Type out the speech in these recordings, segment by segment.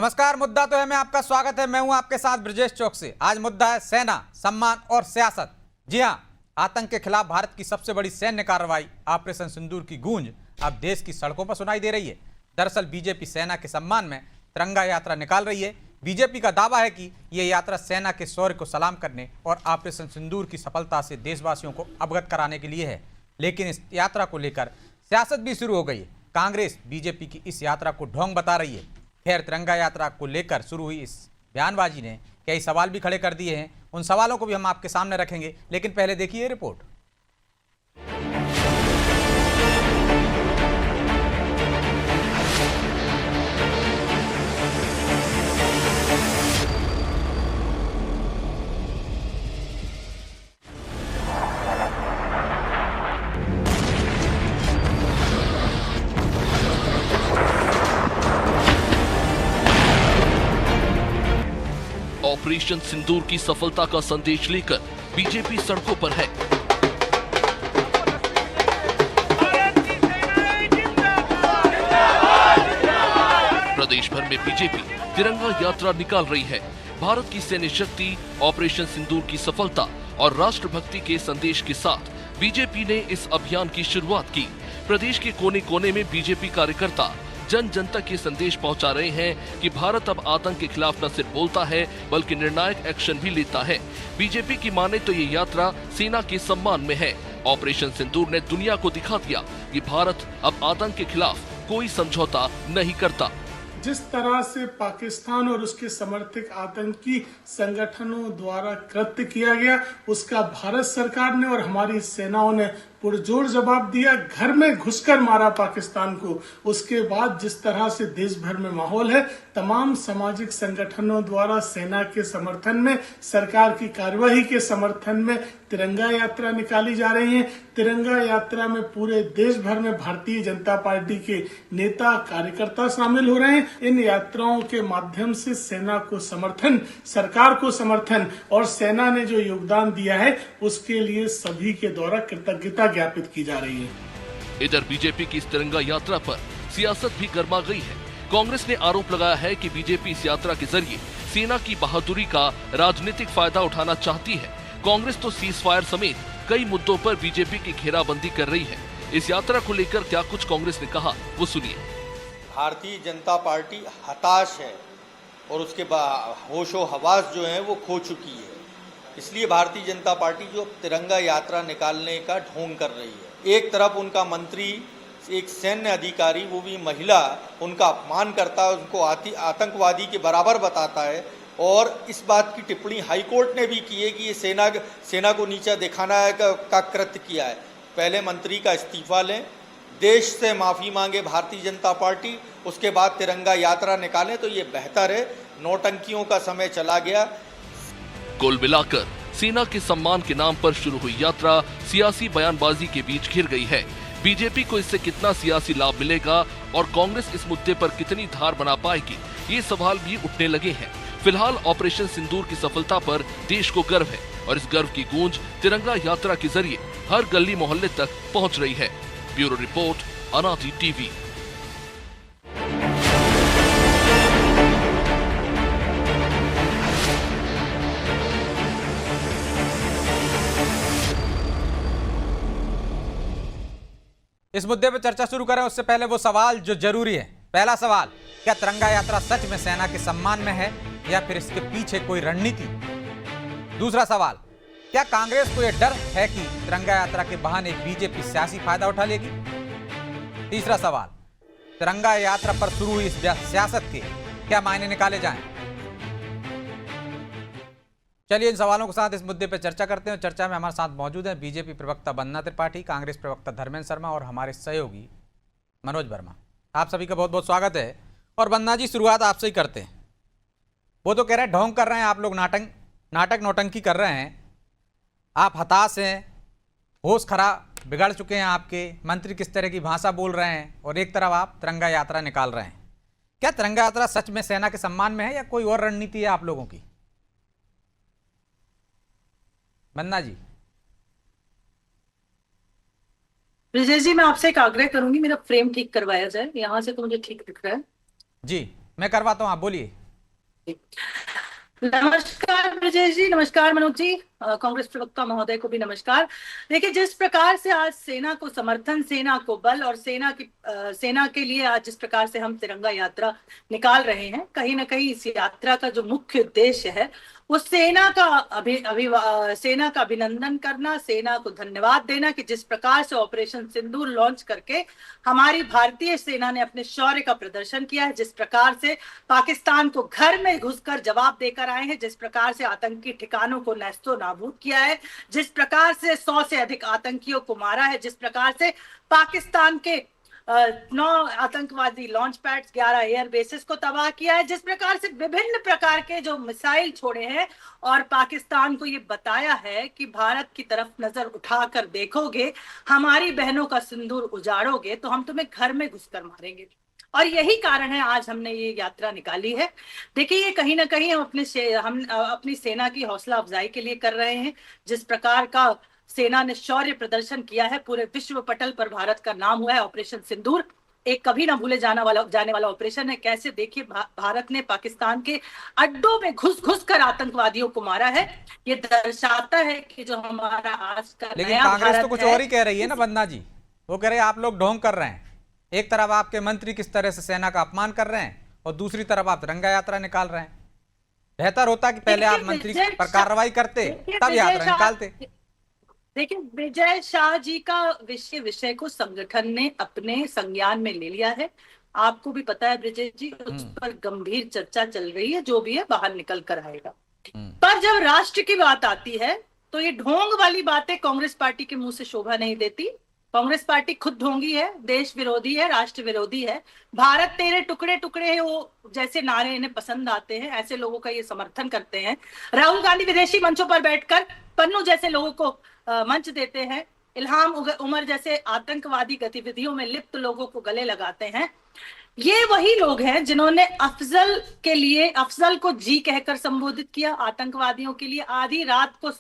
नमस्कार। मुद्दा तो है में आपका स्वागत है। मैं हूं आपके साथ ब्रजेश चौक से। आज मुद्दा है सेना, सम्मान और सियासत। जी हां, आतंक के खिलाफ भारत की सबसे बड़ी सैन्य कार्रवाई ऑपरेशन सिंदूर की गूंज अब देश की सड़कों पर सुनाई दे रही है। दरअसल बीजेपी सेना के सम्मान में तिरंगा यात्रा निकाल रही है। बीजेपी का दावा है कि यह यात्रा सेना के शौर्य को सलाम करने और ऑपरेशन सिंदूर की सफलता से देशवासियों को अवगत कराने के लिए है। लेकिन इस यात्रा को लेकर सियासत भी शुरू हो गई है। कांग्रेस बीजेपी की इस यात्रा को ढोंग बता रही है। खैर, तिरंगा यात्रा को लेकर शुरू हुई इस बयानबाजी ने कई सवाल भी खड़े कर दिए हैं। उन सवालों को भी हम आपके सामने रखेंगे, लेकिन पहले देखिए रिपोर्ट। ऑपरेशन सिंदूर की सफलता का संदेश लेकर बीजेपी सड़कों पर है। प्रदेश भर में बीजेपी तिरंगा यात्रा निकाल रही है। भारत की सैन्य शक्ति, ऑपरेशन सिंदूर की सफलता और राष्ट्रभक्ति के संदेश के साथ बीजेपी ने इस अभियान की शुरुआत की। प्रदेश के कोने कोने में बीजेपी कार्यकर्ता जन जन तक ये संदेश पहुंचा रहे हैं कि भारत अब आतंक के खिलाफ न सिर्फ बोलता है बल्कि निर्णायक एक्शन भी लेता है। बीजेपी की माने तो ये यात्रा सेना के सम्मान में है। ऑपरेशन सिंदूर ने दुनिया को दिखा दिया कि भारत अब आतंक के खिलाफ कोई समझौता नहीं करता। जिस तरह से पाकिस्तान और उसके समर्थित आतंकी संगठनों द्वारा कृत्य किया गया, उसका भारत सरकार ने और हमारी सेनाओं ने पुरजोर जवाब दिया। घर में घुसकर मारा पाकिस्तान को। उसके बाद जिस तरह से देश भर में माहौल है, तमाम सामाजिक संगठनों द्वारा सेना के समर्थन में, सरकार की कार्यवाही के समर्थन में तिरंगा यात्रा निकाली जा रही है। तिरंगा यात्रा में पूरे देश भर में भारतीय जनता पार्टी के नेता कार्यकर्ता शामिल हो रहे हैं। इन यात्राओं के माध्यम से सेना को समर्थन, सरकार को समर्थन और सेना ने जो योगदान दिया है उसके लिए सभी के द्वारा कृतज्ञता ज्ञापित की जा रही है। इधर बीजेपी की इस तिरंगा यात्रा पर सियासत भी गर्मा गई है। कांग्रेस ने आरोप लगाया है कि बीजेपी इस यात्रा के जरिए सेना की बहादुरी का राजनीतिक फायदा उठाना चाहती है। कांग्रेस तो सीज फायर समेत कई मुद्दों पर बीजेपी की घेराबंदी कर रही है। इस यात्रा को लेकर क्या कुछ कांग्रेस ने कहा, वो सुनिए। भारतीय जनता पार्टी हताश है और उसके होशो हवास जो है वो खो चुकी है। इसलिए भारतीय जनता पार्टी जो तिरंगा यात्रा निकालने का ढोंग कर रही है। एक तरफ उनका मंत्री, एक सैन्य अधिकारी, वो भी महिला, उनका अपमान करता है, उनको आतंकवादी के बराबर बताता है। और इस बात की टिप्पणी हाईकोर्ट ने भी की है कि ये सेना को नीचा दिखाना का कृत्य किया है। पहले मंत्री का इस्तीफा लें, देश से माफ़ी मांगे भारतीय जनता पार्टी, उसके बाद तिरंगा यात्रा निकालें तो ये बेहतर है। नौटंकियों का समय चला गया। कुल मिलाकर सेना के सम्मान के नाम पर शुरू हुई यात्रा सियासी बयानबाजी के बीच घिर गई है। बीजेपी को इससे कितना सियासी लाभ मिलेगा और कांग्रेस इस मुद्दे पर कितनी धार बना पाएगी, ये सवाल भी उठने लगे हैं। फिलहाल ऑपरेशन सिंदूर की सफलता पर देश को गर्व है और इस गर्व की गूंज तिरंगा यात्रा के जरिए हर गली मोहल्ले तक पहुंच रही है। ब्यूरो रिपोर्ट, अनादि टीवी। इस मुद्दे पर चर्चा शुरू करें उससे पहले वो सवाल जो जरूरी है। पहला सवाल, क्या तिरंगा यात्रा सच में सेना के सम्मान में है या फिर इसके पीछे कोई रणनीति? दूसरा सवाल, क्या कांग्रेस को यह डर है कि तिरंगा यात्रा के बहाने बीजेपी सियासी फायदा उठा लेगी? तीसरा सवाल, तिरंगा यात्रा पर शुरू हुई इस सियासत के क्या मायने निकाले जाएं? चलिए इन सवालों के साथ इस मुद्दे पर चर्चा करते हैं। चर्चा में हमारे साथ मौजूद हैं बीजेपी प्रवक्ता वंदना त्रिपाठी, कांग्रेस प्रवक्ता धर्मेंद्र शर्मा और हमारे सहयोगी मनोज वर्मा। आप सभी का बहुत बहुत स्वागत है। और वंदना जी, शुरुआत आपसे ही करते हैं। वो तो कह रहे हैं ढोंग कर रहे हैं आप लोग, नाटक नौटंकी कर रहे हैं, आप हताश हैं, होश खराब बिगड़ चुके हैं, आपके मंत्री किस तरह की भाषा बोल रहे हैं और एक तरफ आप तिरंगा यात्रा निकाल रहे हैं। क्या तिरंगा यात्रा सच में सेना के सम्मान में है या कोई और रणनीति है आप लोगों की? वंदना जी। ब्रजेश जी, मैं आपसे एक आग्रह करूंगी, मेरा फ्रेम ठीक करवाया जाए। यहाँ से तो मुझे ठीक दिख रहा है जी। मैं करवाता हूँ, आप बोलिए। नमस्कार ब्रजेश जी, नमस्कार मनोज जी, कांग्रेस प्रवक्ता महोदय को भी नमस्कार। देखिए, जिस प्रकार से आज सेना को समर्थन, सेना को बल और सेना के लिए आज जिस प्रकार से हम तिरंगा यात्रा निकाल रहे हैं, कहीं ना कहीं इस यात्रा का जो मुख्य उद्देश्य है वो सेना का अभिनंदन करना, सेना को धन्यवाद देना कि जिस प्रकार से ऑपरेशन सिंदूर लॉन्च करके हमारी भारतीय सेना ने अपने शौर्य का प्रदर्शन किया है, जिस प्रकार से पाकिस्तान को घर में घुसकर जवाब देकर आए हैं, जिस प्रकार से आतंकी ठिकानों को नैस्तो नाबूद किया है, जिस प्रकार से 100 से अधिक आतंकियों को मारा है, जिस प्रकार से पाकिस्तान के 9 आतंकवादी लॉन्च पैड्स, 11 एयर बेसिस को तबाह किया है, जिस प्रकार से विभिन्न प्रकार के जो मिसाइल छोड़े हैं और पाकिस्तान को ये बताया है कि भारत की तरफ नजर उठाकर देखोगे, हमारी बहनों का सिंदूर उजाड़ोगे तो हम तुम्हें घर में घुसकर मारेंगे। और यही कारण है आज हमने ये यात्रा निकाली है। देखिए, ये कहीं ना कहीं हम अपनी सेना की हौसला अफजाई के लिए कर रहे हैं। जिस प्रकार का सेना ने शौर्य प्रदर्शन किया है, पूरे विश्व पटल पर भारत का नाम हुआ है। ऑपरेशन सिंदूर एक कभी ना भूले जाने वाला ऑपरेशन है। कैसे देखिए, भारत ने पाकिस्तान के अड्डों में घुस कर आतंकवादियों को मारा है। ये दर्शाता है कि जो हमारा आज का लेकिन नया कांग्रेस भारत तो कुछ है, और ही कह रही है ना बंदा जी। वो कह रहे हैं आप लोग ढोंग कर रहे हैं। एक तरफ आपके मंत्री किस तरह से सेना का अपमान कर रहे हैं और दूसरी तरफ आप तिरंगा यात्रा निकाल रहे हैं। बेहतर होता कि पहले आप मंत्री पर कार्रवाई करते, तब यात्रा निकालते। देखिए, विजय शाह जी का विषय को संगठन ने अपने संज्ञान में ले लिया है। आपको भी पता है ब्रिजेश जी, उस पर गंभीर चर्चा चल रही है। जो भी है बाहर निकल कर आएगा। पर जब राष्ट्र की बात आती है तो ये ढोंग वाली बातें कांग्रेस पार्टी के मुंह से शोभा नहीं देती। कांग्रेस पार्टी खुद ढोंगी है, देश विरोधी है, राष्ट्र विरोधी है। भारत तेरे टुकड़े टुकड़े है, वो जैसे नारे इन्हें पसंद आते हैं, ऐसे लोगों का ये समर्थन करते हैं। राहुल गांधी विदेशी मंचों पर बैठकर पन्नू जैसे लोगों को मंच देते हैं। इल्हाम उमर जैसे आतंकवादी गतिविधियों में लिप्त लोगों को गले लगाते हैं। ये वही लोग हैं जिन्होंने अफजल को जी कहकर संबोधित किया। आतंकवादियों के लिए आधी रात को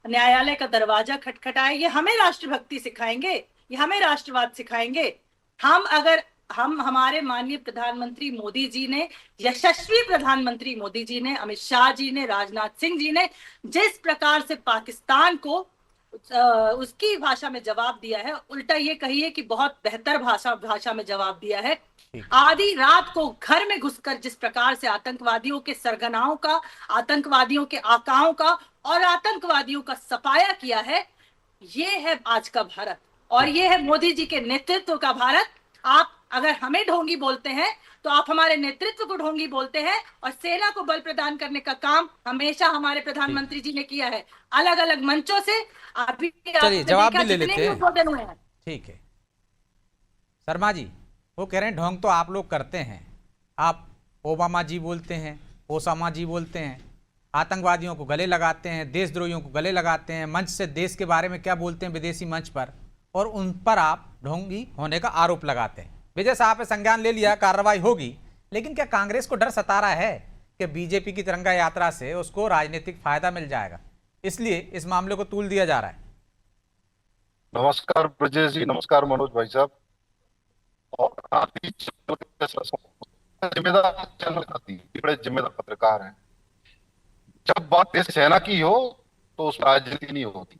न्यायालय का दरवाजा खटखटाया। ये हमें राष्ट्रभक्ति सिखाएंगे, ये हमें राष्ट्रवाद सिखाएंगे। हमारे माननीय प्रधानमंत्री मोदी जी ने, यशस्वी प्रधानमंत्री मोदी जी ने, अमित शाह जी ने, राजनाथ सिंह जी ने जिस प्रकार से पाकिस्तान को उसकी भाषा में जवाब दिया है, उल्टा ये कहिए कि बहुत बेहतर भाषा में जवाब दिया है। आधी रात को घर में घुसकर जिस प्रकार से आतंकवादियों के सरगनाओं का, आतंकवादियों के आकाओं का और आतंकवादियों का सफाया किया है, ये है आज का भारत और ये है मोदी जी के नेतृत्व का भारत। आप अगर हमें ढोंगी बोलते हैं तो आप हमारे नेतृत्व को ढोंगी बोलते हैं। और सेना को बल प्रदान करने का काम हमेशा हमारे प्रधानमंत्री जी ने किया है, अलग अलग मंचों से। अभी चलिए जवाब भी ले लेते हैं। ठीक है शर्मा जी, वो कह रहे हैं ढोंग तो आप लोग करते हैं। आप ओबामा जी बोलते हैं, ओसामा जी बोलते हैं, आतंकवादियों को गले लगाते हैं, देशद्रोहियों को गले लगाते हैं, मंच से देश के बारे में क्या बोलते हैं विदेशी मंच पर, और उन पर आप ढोंगी होने का आरोप लगाते हैं। विजय साहब ने संज्ञान ले लिया, कार्रवाई होगी, लेकिन क्या कांग्रेस को डर सता रहा है कि बीजेपी की तिरंगा यात्रा से उसको राजनीतिक फायदा मिल जाएगा, इसलिए इस मामले को तूल दिया जा रहा है? नमस्कार ब्रजेश जी, नमस्कार मनोज भाई साहब। और जिम्मेदार चैनल बड़े जिम्मेदार पत्रकार हैं। जब बात देश सेना की हो तो उस राजनीति नहीं होती,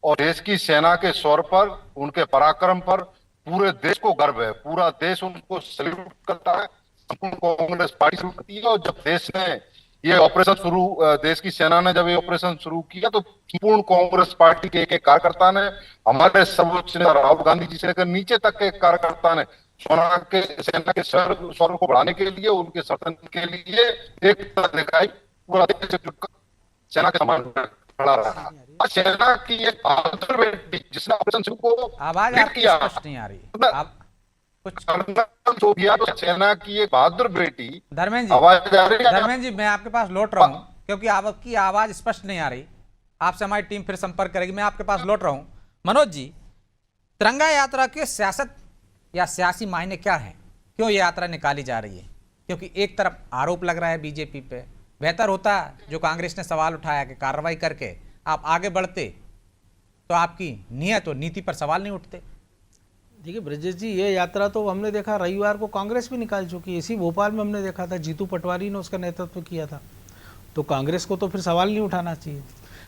और देश की सेना के शौर्य पर, उनके पराक्रम पर पूरे देश को गर्व है। पूरा देश उनको सैल्यूट करता है, कांग्रेस पार्टी सैल्यूट करती है। और जब देश ने ये ऑपरेशन देश की सेना ने जब ये ऑपरेशन शुरू किया तो संपूर्ण कांग्रेस पार्टी के एक कार्यकर्ता ने, हमारे सर्वोच्च नेता राहुल गांधी जी से लेकर नीचे तक के कार्यकर्ता ने सेना के शौर्य को बढ़ाने के लिए, उनके समर्थन के लिए एकता दिखाई। पूरा देश सेना के समान खड़ा रहा। सेना की एक बहादुर बेटी जिसने ऑपरेशन शुरू को आवाज किया, स्पष्ट नहीं आ रही। आप कुछ सेना की एक बहादुर बेटी। धर्मेंद्र जी, आवाज आ रही है? धर्मेंद्र जी, मैं आपके पास लौट रहा हूं क्योंकि आपकी आवाज स्पष्ट नहीं आ रही। आपसे हमारी टीम फिर संपर्क करेगी। मैं आपके पास लौट रहा हूं। मनोज जी, तिरंगा यात्रा की सियासत या सियासी मायने क्या है? क्यों ये यात्रा निकाली जा रही है? क्योंकि एक तरफ आरोप लग रहा है बीजेपी पे। बेहतर होता जो कांग्रेस ने सवाल उठाया कि कार्रवाई करके आप आगे बढ़ते तो आपकी नियत और नीति पर सवाल नहीं उठते। देखिए ब्रजेश जी, ये यात्रा तो हमने देखा रविवार को कांग्रेस भी निकाल चुकी है। इसी भोपाल में हमने देखा था, जीतू पटवारी ने उसका नेतृत्व किया था। तो कांग्रेस को तो फिर सवाल नहीं उठाना चाहिए।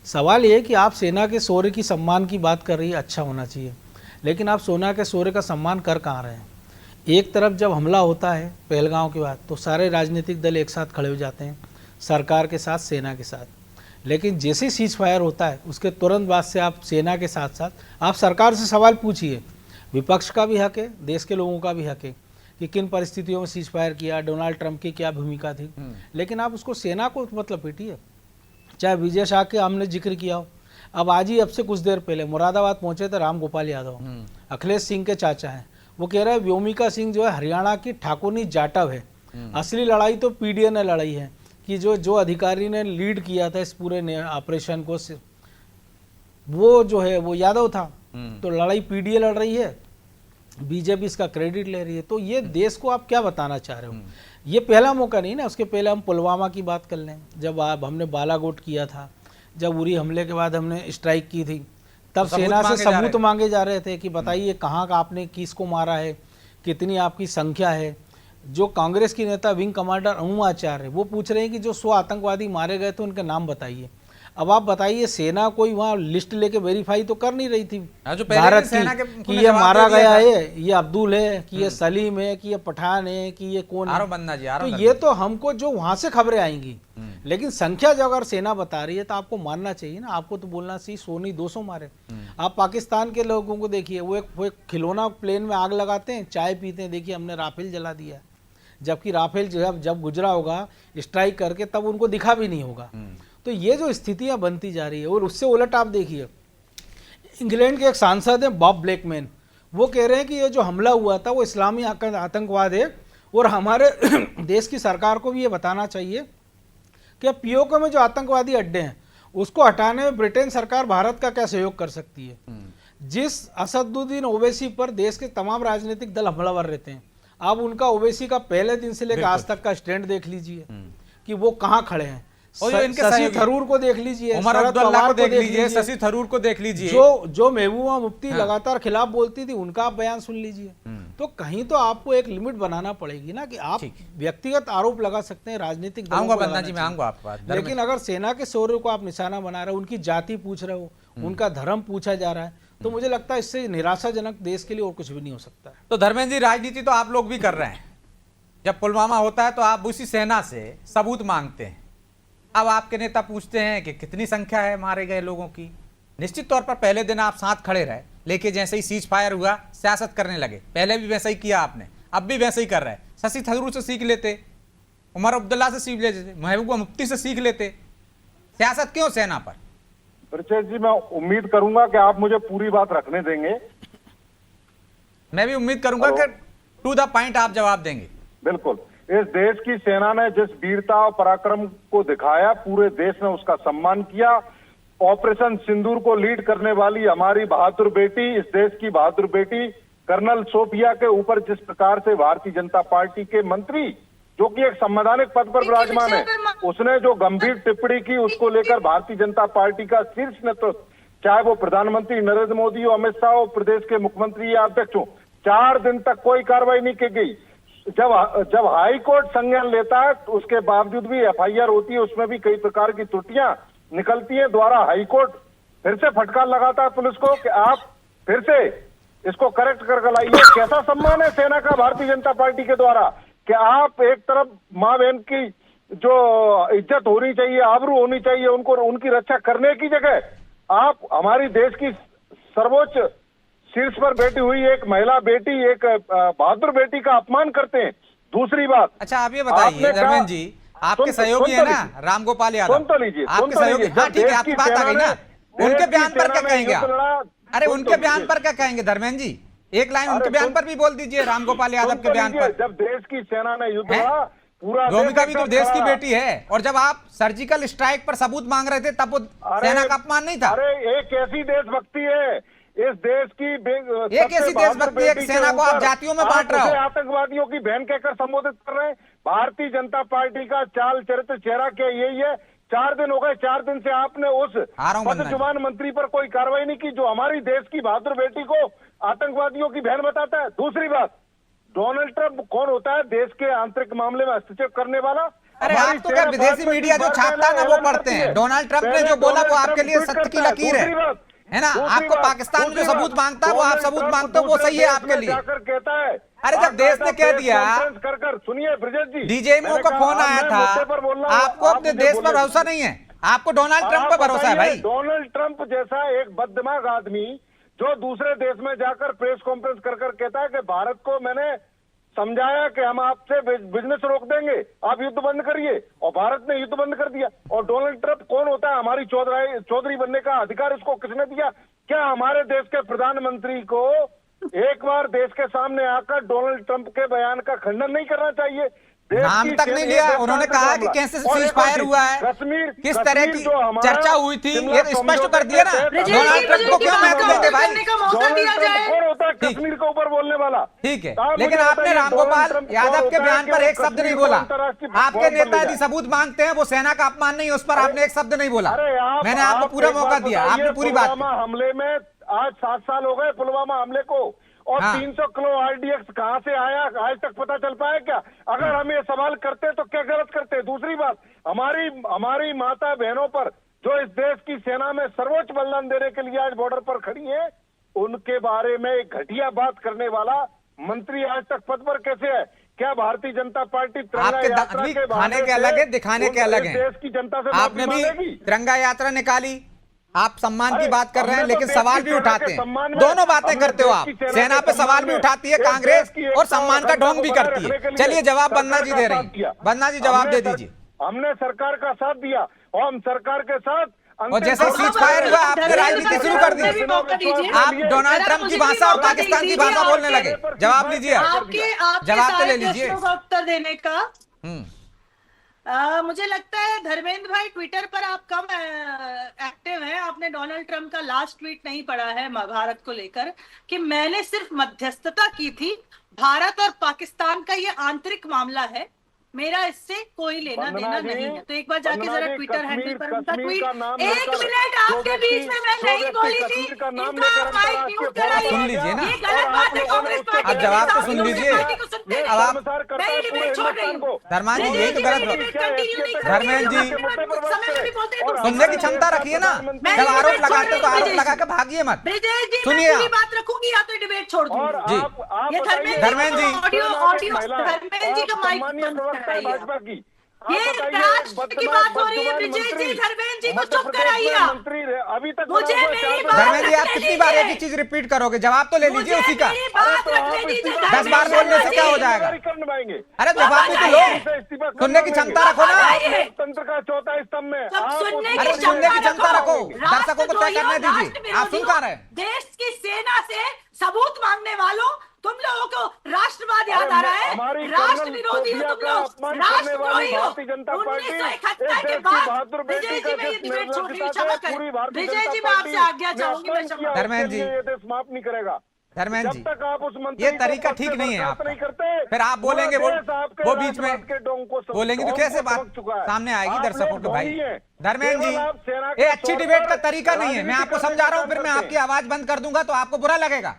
सवाल ये है कि आप सेना के शौर्य की सम्मान की बात कर रही है, अच्छा होना चाहिए, लेकिन आप सेना के शौर्य का सम्मान कर कहाँ रहे हैं? एक तरफ जब हमला होता है पहलगांव के बाद तो सारे राजनीतिक दल एक साथ खड़े हो जाते हैं, सरकार के साथ, सेना के साथ। लेकिन जैसे ही सीज फायर होता है उसके तुरंत बाद से आप सेना के साथ साथ आप सरकार से सवाल पूछिए। विपक्ष का भी हक है, देश के लोगों का भी हक है कि किन परिस्थितियों में सीज फायर किया, डोनाल्ड ट्रंप की क्या भूमिका थी, लेकिन आप उसको सेना को मतलब पीटिए। चाहे विजय शाह के हमने जिक्र किया हो, अब आज ही अब से कुछ देर पहले मुरादाबाद पहुंचे थे राम गोपाल यादव, अखिलेश सिंह के चाचा हैं, वो कह रहे हैं व्योमिका सिंह जो है हरियाणा की ठाकुरनी जाटव है। असली लड़ाई तो पीडीए ने लड़ाई है कि जो अधिकारी ने लीड किया था इस पूरे ऑपरेशन को, वो जो है वो यादव था। तो लड़ाई पीडीए लड़ रही है, बीजेपी इसका क्रेडिट ले रही है। तो ये देश को आप क्या बताना चाह रहे हो? ये पहला मौका नहीं ना, उसके पहले हम पुलवामा की बात कर लें, जब हमने बालाकोट किया था, जब उरी हमले के बाद हमने स्ट्राइक की थी, तब सेना से सबूत मांगे जा रहे थे कि बताइए कहाँ का आपने किसको मारा है, कितनी आपकी संख्या है। जो कांग्रेस की नेता विंग कमांडर अनु आचार्य वो पूछ रहे हैं कि जो 100 आतंकवादी मारे गए थे उनके नाम बताइए। अब आप बताइए, सेना कोई वहाँ लिस्ट लेके वेरीफाई तो कर नहीं रही थी जो भारत की कि ये मारा गया है, ये अब्दुल है, कि ये सलीम है, कि ये पठान है, कि ये कौन है। तो ये तो हमको जो वहां से खबरें आएंगी, लेकिन संख्या जो अगर सेना बता रही है तो आपको मानना चाहिए ना। आपको तो बोलना चाहिए 100 नहीं 200 मारे। आप पाकिस्तान के लोगों को देखिए, वो एक खिलौना प्लेन में आग लगाते हैं, चाय पीते हैं, देखिए हमने राफेल जला दिया, जबकि राफेल जो है जब गुजरा होगा स्ट्राइक करके तब उनको दिखा भी नहीं होगा। तो ये जो स्थितियां बनती जा रही है, और उससे उलट आप देखिए इंग्लैंड के एक सांसद हैं बॉब ब्लैकमैन, वो कह रहे हैं कि ये जो हमला हुआ था वो इस्लामी आतंकवाद है, और हमारे देश की सरकार को भी ये बताना चाहिए कि पीओके में जो आतंकवादी अड्डे हैं उसको हटाने में ब्रिटेन सरकार भारत का क्या सहयोग कर सकती है। जिस असदुद्दीन ओवैसी पर देश के तमाम राजनीतिक दल हमलावर रहते हैं, आप उनका ओवैसी का पहले दिन से लेकर आज तक का स्टैंड देख लीजिए कि वो कहाँ खड़े हैं। शशि थरूर को देख लीजिए, उमर अब्दुल्ला को देख लीजिए, शशि थरूर को देख लीजिए, जो महबूबा मुफ्ती लगातार खिलाफ बोलती थी उनका आप बयान सुन लीजिए। तो कहीं तो आपको एक लिमिट बनाना पड़ेगी ना, कि आप व्यक्तिगत आरोप लगा सकते हैं, राजनीतिक दलों को लगाना चाहिए, लेकिन अगर सेना के शौर्य को आप निशाना बना रहे हो, उनकी जाति पूछ रहे हो, उनका धर्म पूछा जा रहा है, तो मुझे लगता है इससे निराशाजनक देश के लिए और कुछ भी नहीं हो सकता है। तो धर्मेंद्र जी, राजनीति तो आप लोग भी कर रहे हैं। जब पुलवामा होता है तो आप उसी सेना से सबूत मांगते हैं। अब आपके नेता पूछते हैं कि कितनी संख्या है मारे गए लोगों की। निश्चित तौर पर पहले दिन आप साथ खड़े रहे, लेकिन जैसे ही सीज फायर हुआ सियासत करने लगे। पहले भी वैसा ही किया आपने, अब भी वैसे ही कर रहे हैं। शशि थरूर से सीख लेते, उमर अब्दुल्ला से सीख लेते, महबूबा मुफ्ती से सीख लेते। सियासत क्यों सेना पर? ब्रजेश जी, मैं उम्मीद करूंगा कि आप मुझे पूरी बात रखने देंगे। मैं भी उम्मीद करूंगा कि टू द पॉइंट आप जवाब देंगे। बिल्कुल। इस देश की सेना ने जिस वीरता और पराक्रम को दिखाया, पूरे देश ने उसका सम्मान किया। ऑपरेशन सिंदूर को लीड करने वाली हमारी बहादुर बेटी, इस देश की बहादुर बेटी कर्नल सोफिया के ऊपर जिस प्रकार से भारतीय जनता पार्टी के मंत्री, जो कि एक संवैधानिक पद पर विराजमान है, उसने जो गंभीर टिप्पणी की, उसको लेकर भारतीय जनता पार्टी का शीर्ष नेतृत्व, चाहे वो प्रधानमंत्री नरेंद्र मोदी हो, अमित शाह हो, प्रदेश के मुख्यमंत्री या अध्यक्ष हो, 4 दिन तक कोई कार्रवाई नहीं की गई। जब हाई कोर्ट संज्ञान लेता है तो उसके बावजूद भी एफआईआर होती है, उसमें भी कई प्रकार की त्रुटियां निकलती है। द्वारा हाई कोर्ट फिर से फटकार लगाता है पुलिस को कि आप फिर से इसको करेक्ट करके लाइए। कैसा सम्मान है सेना का भारतीय जनता पार्टी के द्वारा कि आप एक तरफ माँ बहन की जो इज्जत होनी चाहिए, आबरू होनी चाहिए, उनको उनकी रक्षा करने की जगह आप हमारी देश की सर्वोच्च शीर्ष पर बैठी हुई एक महिला बेटी, एक बहादुर बेटी का अपमान करते हैं। दूसरी बात, अच्छा आप ये बताइए धर्मेंद्र जी, आपके सहयोगी है ना राम गोपाल यादव, सुन तो लीजिए, आपके सहयोगी। हाँ ठीक है, आपकी बात आ गई ना, उनके बयान पर क्या कहेंगे आप? अरे उनके बयान पर क्या कहेंगे धर्मेंद्र जी? एक लाइन उनके बयान पर भी बोल दीजिए, राम गोपाल यादव के बयान पर। जब देश की सेना ने युद्ध लड़ा, पूरा भूमिका भी तो देश की बेटी है, और जब आप सर्जिकल स्ट्राइक पर सबूत मांग रहे थे तब वो सेना का अपमान नहीं था। अरे एक ऐसी देशभक्ति है इस देश की, एक ऐसी देशभक्ति है, सेना को आप जातियों में बांट रहे हो, आतंकवादियों की बहन कहकर संबोधित कर रहे हैं। भारतीय जनता पार्टी का चाल चरित्र चेहरा क्या यही है 4 दिन हो गए, 4 दिन से आपने उस आ रहा हूं बंदा जी। बदजुबान मंत्री पर कोई कार्रवाई नहीं की जो हमारी देश की बहादुर बेटी को आतंकवादियों की बहन बताता है। दूसरी बात, डोनाल्ड ट्रंप कौन होता है देश के आंतरिक मामले में हस्तक्षेप करने वाला? अरे हमारी आप तो क्या सेना विदेशी भारत में मीडिया जो बढ़ते छापता है ना हैं, वो ऐलान पढ़ते करती हैं। है। डोनाल्ड ट्रंप ने पहले जो बोला वो डोनाल्ड आपके ट्रंप लिए ट्वीट सत्य की करता है। लकीर है। दूसरी बात, है ना? दूसरी आपको बात, पाकिस्तान में जो दूसरी सबूत बात, मांगता है वो आप डोनाल्ड सबूत ट्रंप मांगते हो वो दूसरे सही है देश आपके में लिए। जाकर कहता है, अरे जब देश ने कह दिया, कर सुनिए ब्रजेश जी, डीजेएमओ मैंने का कहा, फोन अब आया मैं था, मुद्दे पर बोल रहा हूं, आपको आप अपने मुझे देश पर बोलने भरोसा दीजिए। नहीं है, आपको डोनाल्ड ट्रंप आप पर भरोसा है बताइए, भाई। डोनाल्ड ट्रंप जैसा एक बददिमाग आदमी जो दूसरे देश में जाकर प्रेस कॉन्फ्रेंस कर कहता है कि भारत को मैंने समझाया कि हम आपसे बिजनेस रोक देंगे, आप युद्ध बंद करिए, और भारत ने युद्ध बंद कर दिया। और डोनाल्ड ट्रंप कौन होता है? हमारी चौधरी बनने का अधिकार उसको किसने दिया? क्या हमारे देश के प्रधानमंत्री को एक बार देश के सामने आकर डोनाल्ड ट्रंप के बयान का खंडन नहीं करना चाहिए? देश नाम की तक सेना- नहीं ये लिया, देश का उन्होंने आतंक कहा कि मामला। कैसे और सीज एक और फायर चीज, हुआ है, कश्मीर किस तरह की जो हमारा चर्चा हुई थी, शिमला ये स्पष्ट समझौते कर दिया ना। के तहत- डोनाल्ड ट्रंप को क्यों महत्व देंगे भाई? करने का मौका डोनाल्ड दिया ट्रंप जाए। कौन होता है ठीक। कश्मीर के ऊपर बोलने वाला? ठीक है, आप लेकिन मुझे आपने बताइए, रामगोपाल डोनाल्ड ट्रंप यादव कौन के होता है बयान कि पर वो एक शब्द कश्मीर नहीं को बोला। अंतर्राष्ट्रीय आपके फॉर्म पर ले नेता यदि जाए। सबूत मांगते हैं, वो सेना का अपमान नहीं है, उस पर आपने एक शब्द नहीं बोला। अरे मैंने आपको पूरा एक मौका बात दिया, बताइए, आपने पूरी बात पुलवामा हमले में आज 7 साल हो गए पुलवामा हमले को, और हाँ। 300 किलो आरडीएक्स कहां से आया आज तक पता चल पाया क्या? अगर हम ये सवाल करते तो क्या गलत करते? दूसरी बात, हमारी माता बहनों पर जो इस देश की सेना में सर्वोच्च बलिदान देने के लिए आज बॉर्डर पर खड़ी है, उनके बारे में एक घटिया बात करने वाला मंत्री आज तक पद पर कैसे है? क्या भारतीय जनता पार्टी तिरंगा आपके यात्रा दांत के खाने बहाने के अलग से है, दिखाने के उन- अलग इस हैं। देश की जनता से आपने माफी भी मांगेगी? तिरंगा यात्रा निकाली, आप सम्मान की अरे, बात कर रहे हैं, हमने तो लेकिन देश सवाल की भी सेना उठाते के हैं। सम्मान में- दोनों बातें हमने करते हो देश आप। की सेना सेना के पे सवाल सम्मान भी में उठाती है एक कांग्रेस, देश की एकता और सम्मान का अखंडता ढोंग को भी बनाए करती रखने है। के लिए चलिए जवाब बन्ना सरकार जी का दे साथ रही दिया। हैं। बन्ना जी जवाब दे दीजिए। हमने सरकार का साथ दिया और हम सरकार के साथ और जैसे ही सीज फायर हुआ, आपने राजनीति शुरू कर दी। आप डोनाल्ड ट्रंप की भाषा और पाकिस्तान की भाषा बोलने लगे। जवाब लीजिए आप। आपके जवाब तो सारे ले लीजिए। प्रश्नों का उत्तर देने का हम्म। मुझे लगता है धर्मेंद्र भाई ट्विटर पर आप कम एक्टिव हैं। आपने डोनाल्ड ट्रंप का लास्ट ट्वीट नहीं पढ़ा है भारत को लेकर, कि मैंने सिर्फ मध्यस्थता की थी, भारत और पाकिस्तान का ये आंतरिक मामला है, मेरा इससे कोई लेना वंदना देना जी, नहीं है। तो एक बार जाके वंदना जरा जी, ट्विटर हैंडल पर उनका कश्मीर का नाम ट्वीट। एक लेकर मिनट जो आपके व्यक्ति- बीच में मैं जो नहीं व्यक्ति बोली थी, कश्मीर का नाम इनका लेकर माइक अंतर्राष्ट्रीय म्यूट फोरम कराइए। सुन लीजिए ना। ये गलत बात है कांग्रेस पार्टी अब जवाब तो सुन लीजिए। अब आप- मैं ये डिबेट छोड़ रही हूँ। धर्मान जी, यही तो गलत बात। धर्मेंद्र जी, सुनने सुनने की क्षमता रखिए ना। जब आरोप लगाते हो तो आरोप लगा के भागिए मत। ब्रिजेश जी, सुनिए मैं पूरी आप। बात रखूंगी या तो डिबेट छोड़ और दूंगी। जी। आप ये बताइए, धर्मेंद्र जी। ऑडियो धर्मेंद्र जी का माइक सम्मानीय बंद प्रवक्ता है कराइए। भाजपा की। आप ये बताइए, राष्ट्र की बात हो रही है, ब्रिजेश जी, मंत्री, धर्मेंद्र जी को मध्य चुप प्रदेश कराइए में आप। मंत्री रहे, अभी तक मुझे बना हुआ मेरी 4 बात- धर्मेंद्र जी, आप रखने कितनी बार एक ही दीजिए। चीज रिपीट करोगे? जवाब तो ले लीजिए मुझे उसी का। मेरी बात तो आप रखने दीजिए, 10 बार बोलने से क्या हो जाएगा? कर पाएंगे? अरे जवाब भी तो लो। सुनने की क्षमता रखो ना। तंत्र का चौथा स्तंभ में सब आप सुनने उस- अरे की सुनने की क्षमता रखो। राष्ट्र दर्शकों को तय करने द्रोहियों, दीजिए। राष्ट्र आप सुन पा रहे हैं? देश की सेना से सबूत मांगने वालों, तुम लोगों को राष्ट्रवाद याद आ रहा है? हमारी राष्ट्र कर्नल विरोधी हो सोफिया तुम का लोग, अपमान राष्ट्र करने वाली द्रोही हो। भारतीय जनता पार्टी 1971 इस के देश की बाद बहादुर बेटी विजय का जी, मैं ये जिस डिबेट छोड़ रही हूँ, निर्लजता क्षमा से पूरी करें। भारतीय विजय जनता जी, मैं आपसे पार्टी आज्ञा ने चाहूंगी, मैं अपमान क्षमा किया, धर्मेंद्र उसके जी। लिए ये देश माफ नहीं करेगा। धर्मेंद्र जब जी, तक आप उस मंत्री ये को तरीका पद से ठीक नहीं है बर्खास्त आपका। नहीं करते, फिर आप बोलेंगे वो देश आपके वो बीच में राष्ट्रवाद के डोंग को सब- बोलेंगे तो डोंग कैसे को बात समझ चुका है। सामने आएगी आप दर्शकों लोग के भाई? ढोंगी हैं। धर्मेंद्र केवल आप सेना जी, के ये अच्छी तौर डिबेट का पर तरीका नहीं है। मैं राजनीति आपको करने समझा का रहा हूँ, फिर काम मैं करते आपकी हैं। आवाज बंद कर दूंगा तो आपको बुरा लगेगा।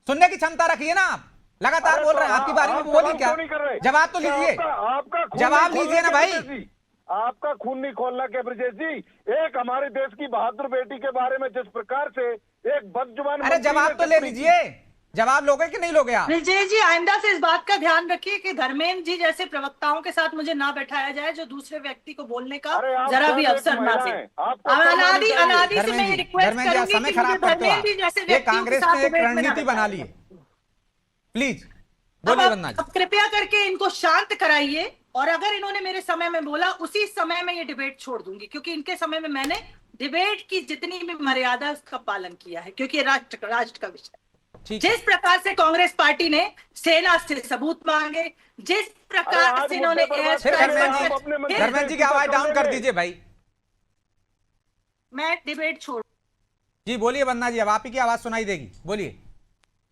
सुनने की क्षमता रखिए ना आप। लगातार अरे बोल तो रहे हैं, आपकी बारी में आप बोलिए सवाल क्या? क्यों नहीं कर रहे? जवाब तो क्या लीजिए। आपका खून जवाब नहीं लीजिए ना खोलना भाई। क्या ब्रजेश जी? आपका खून नहीं खोलना क्या ब्रजेश जी? एक हमारे देश की बहादुर बेटी के बारे में जिस प्रकार से एक बदजुबान अरे मंत्री जवाब ने तो ले टिप्पणी की। लीजिए। जवाब लोगे कि नहीं लोगे आप? विजय जी, आइंदा से इस बात का ध्यान रखिए कि धर्मेंद्र जी जैसे प्रवक्ताओं के साथ मुझे ना बैठाया जाए जो दूसरे व्यक्ति को बोलने का अरे आप जरा भी स्वयं एक अवसर ना महिला दे। हैं। आपको अनादि सम्मान अनादि से धर्मेंद्र मैं ये जी, रिक्वेस्ट धर्मेंद्र जी, आप करूंगी समय कि खराब मुझे करते हो धर्मेंद्र जी जैसे आप। ये व्यक्तियों के कांग्रेस साथ ने एक डिबेट में ना रणनीति बना ली बैठाया है। प्लीज अब बोलिए आप- बन्ना जी। अब कृपया करके इनको शांत कराइए, और अगर इन्होंने मेरे समय में बोला उसी समय में ये डिबेट छोड़ दूंगी, क्योंकि इनके समय में मैंने डिबेट की जितनी भी मर्यादा है उसका पालन किया है, क्योंकि ये राष्ट्र का विषय। ठीक है। जिस प्रकार से कांग्रेस पार्टी ने सेना से सबूत मांगे, जिस अरे प्रकार आज से इन्होंने मुद्दे पर बात फिर करें, धर्मेंद्र आप जी, अपने मंत्री धर्मेंद्र जी की आवाज डाउन कर दीजिए भाई। मैं डिबेट छोड़ जी बोलिए बन्ना जी, अब आप ही की आवाज सुनाई देगी, बोलिए।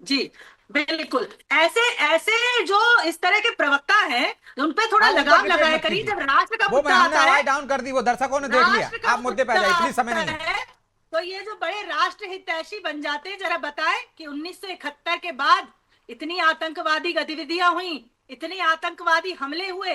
जी, बिल्कुल ऐसे ऐसे जो इस तरह के प्रवक्ता हैं उन पे थोड़ा आप उन पर लगाम डिबेट लगाया मत करिए। कीजिए। जब राष्ट्र का वो मुद्दा हमने आता है, आवाज डाउन कर दी, वो दर्शकों ने देख लिया। राष्ट्र का आप मुद्दे पे आ जाइए, प्लीज, समय नहीं है। तो ये जो बड़े राष्ट्र हितैषी बन जाते हैं, जरा बताएं कि 1971 के बाद इतनी आतंकवादी गतिविधियां हुई, इतने आतंकवादी हमले हुए,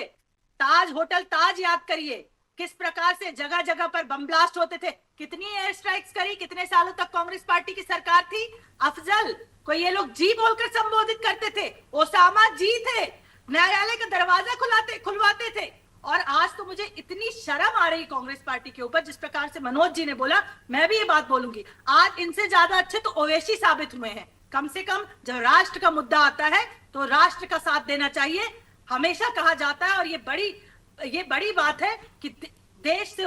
ताज होटल ताज याद करिए, किस प्रकार से जगह जगह पर बम ब्लास्ट होते थे, कितनी एयर स्ट्राइक्स करी, कितने सालों तक कांग्रेस पार्टी की सरकार थी। अफजल को ये लोग जी बोलकर संबोधित करते थे, ओसामा जी थे, न्यायालय का दरवाजा खुलवाते थे। और आज तो मुझे इतनी शर्म आ रही कांग्रेस पार्टी के ऊपर, जिस प्रकार से मनोज जी ने बोला, मैं भी ये बात बोलूंगी, आज इनसे ज्यादा अच्छे तो ओवैसी साबित हुए हैं। कम से कम जब राष्ट्र का मुद्दा आता है तो राष्ट्र का साथ देना चाहिए। हमेशा कहा जाता है, और ये बड़ी बात है कि देश से,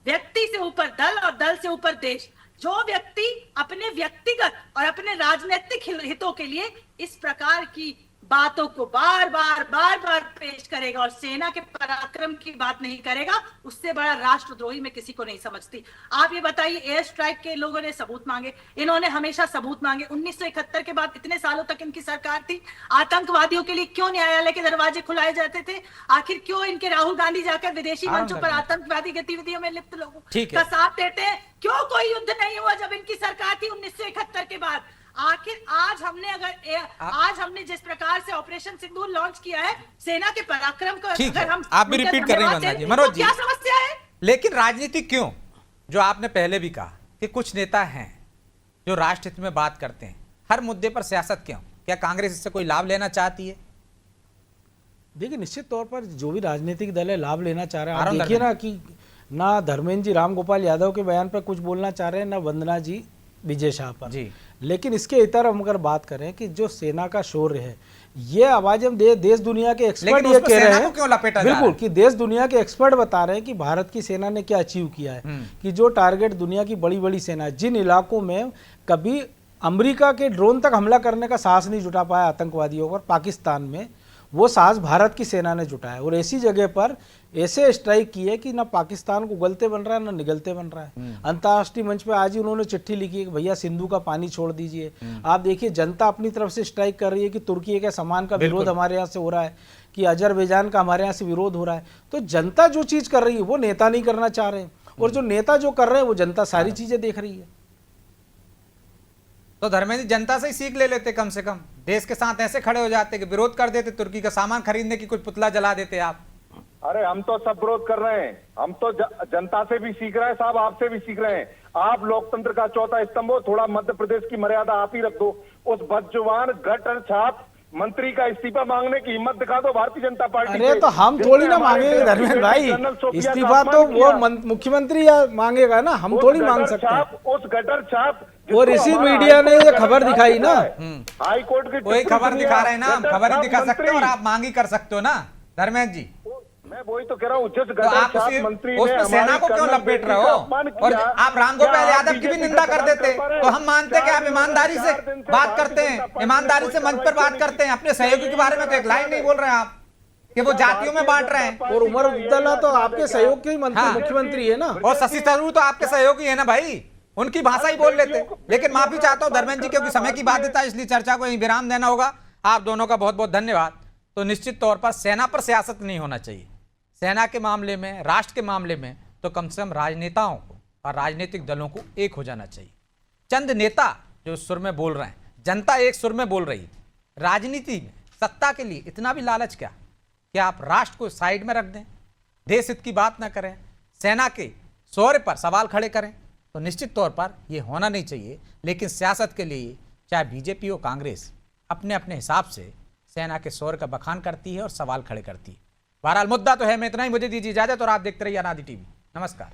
व्यक्ति से ऊपर दल और दल से ऊपर देश। जो व्यक्ति अपने व्यक्तिगत और अपने राजनीतिक हितों के लिए इस प्रकार की बातों को बार बार पेश करेगा और सेना के पराक्रम की बात नहीं करेगा, उससे बड़ा राष्ट्रद्रोही मैं किसी को नहीं समझती। आप ये बताइए, एयर स्ट्राइक के लोगों ने सबूत मांगे, इन्होंने हमेशा सबूत मांगे। 1971 के बाद इतने सालों तक इनकी सरकार थी, आतंकवादियों के लिए क्यों न्यायालय के दरवाजे खुलाए जाते थे? आखिर क्यों इनके राहुल गांधी जाकर विदेशी मंचों पर आतंकवादी गतिविधियों में लिप्त लोगों का साथ देते हैं? क्यों कोई युद्ध नहीं हुआ जब इनकी सरकार थी 1971 के बाद? आखिर आज हमने जिस प्रकार से ऑपरेशन सिंदूर लॉन्च किया है, सेना के पराक्रम को अगर हम आप भी रिपीट कर रही हैं मनोज जी, क्या समस्या है? लेकिन राजनीति क्यों, जो आपने पहले भी कहा कि कुछ नेता हैं जो राष्ट्र हित में बात करते हैं, हर मुद्दे पर सियासत क्यों? क्या कांग्रेस इससे कोई लाभ लेना चाहती है? देखिए, निश्चित तौर पर जो भी राजनीतिक दल है लाभ लेना चाह रहे हैं। आप देखिए ना कि ना धर्मेंद्र जी राम गोपाल यादव के बयान पर कुछ बोलना चाह रहे हैं, ना वंदना जी विजय शाह पर जी। लेकिन इसके इतर हम अगर बात करें कि जो सेना का शौर्य है, ये आवाज हम देश दुनिया के एक्सपर्ट ये कह रहे हैं, क्यों लपेटा जा रहा है? बिल्कुल, कि देश दुनिया के एक्सपर्ट बता रहे हैं कि भारत की सेना ने क्या अचीव किया है, कि जो टारगेट दुनिया की बड़ी बड़ी सेना, जिन इलाकों में कभी अमेरिका के ड्रोन तक हमला करने का साहस नहीं जुटा पाया आतंकवादियों पर, पाकिस्तान में वो साहस भारत की सेना ने जुटाया। और ऐसी जगह पर ऐसे स्ट्राइक की है कि ना पाकिस्तान को गलते बन रहा है ना निगलते बन रहा है। अंतर्राष्ट्रीय मंच पे आज ही उन्होंने चिट्ठी लिखी है कि भैया सिंधु का पानी छोड़ दीजिए। आप देखिए, जनता अपनी तरफ से स्ट्राइक कर रही है कि तुर्की के सामान का विरोध हमारे यहाँ से हो रहा है, कि अजरबैजान का हमारे यहाँ से विरोध हो रहा है। तो जनता जो चीज कर रही है वो नेता नहीं करना चाह रहे हैं, और जो नेता जो कर रहे हैं वो जनता सारी चीजें देख रही है। तो धर्मेंद्र जी जनता से ही सीख ले लेते, कम से कम देश के साथ ऐसे खड़े हो जाते कि विरोध कर देते, तुर्की का सामान खरीदने की कुछ पुतला जला देते आप। अरे हम तो सब विरोध कर रहे हैं, हम तो जनता से भी सीख रहे हैं साहब, आपसे भी सीख रहे हैं। आप लोकतंत्र का चौथा स्तंभ हो, थोड़ा मध्य प्रदेश की मर्यादा आप ही रख दो। उस बदजुबान गटर छाप मंत्री का इस्तीफा मांगने की हिम्मत दिखा दो भारतीय जनता पार्टी। अरे तो हम थोड़ी ना मांगेंगे धर्मेंद्र भाई, इस्तीफा तो वो मुख्यमंत्री मांगेगा ना, हम थोड़ी मांग सकते हैं। उस गटर छाप और इसी मीडिया ने ये खबर दिखाई ना, हाई कोर्ट की कोई खबर दिखा रहे हैं ना, हम खबर ही दिखा सकते हो और आप मांग ही कर सकते हो ना धर्मेंद्र जी। मैं वही तो कह रहा हूँ, जिस तो आप उसमें सेना को क्यों लपेट रहे हो? और आप राम गोपाल यादव की भी निंदा कर देते, तो हम मानते कि आप ईमानदारी से बात करते हैं, ईमानदारी से मंच पर बात करते हैं। अपने सहयोगी के बारे में तो एक लाइन नहीं बोल रहे हैं आप कि वो जातियों में बांट रहे हैं। और उमर अब्दुल्ला तो आपके सहयोग के मुख्यमंत्री है ना, और शशि थरूर तो आपके सहयोगी है ना भाई, उनकी भाषा ही बोल लेते। लेकिन माफी चाहता हूं धर्मेंद्र जी, क्योंकि समय की बाध्यता, इसलिए चर्चा को यहीं विराम देना होगा। आप दोनों का बहुत बहुत धन्यवाद। तो निश्चित तौर पर सेना पर सियासत नहीं होना चाहिए। सेना के मामले में, राष्ट्र के मामले में तो कम से कम राजनेताओं को और राजनीतिक दलों को एक हो जाना चाहिए। चंद नेता जो सुर में बोल रहे हैं, जनता एक सुर में बोल रही है। राजनीति में सत्ता के लिए इतना भी लालच क्या कि आप राष्ट्र को साइड में रख दें, देश हित की बात ना करें, सेना के शौर्य पर सवाल खड़े करें? तो निश्चित तौर पर यह होना नहीं चाहिए। लेकिन सियासत के लिए चाहे बीजेपी हो कांग्रेस अपने अपने हिसाब से सेना के शौर्य का बखान करती है और सवाल खड़े करती है। बहरहाल मुद्दा तो है। मैं इतना ही, मुझे दीजिए इजाजत और आप देखते रहिए अनादि टीवी। नमस्कार।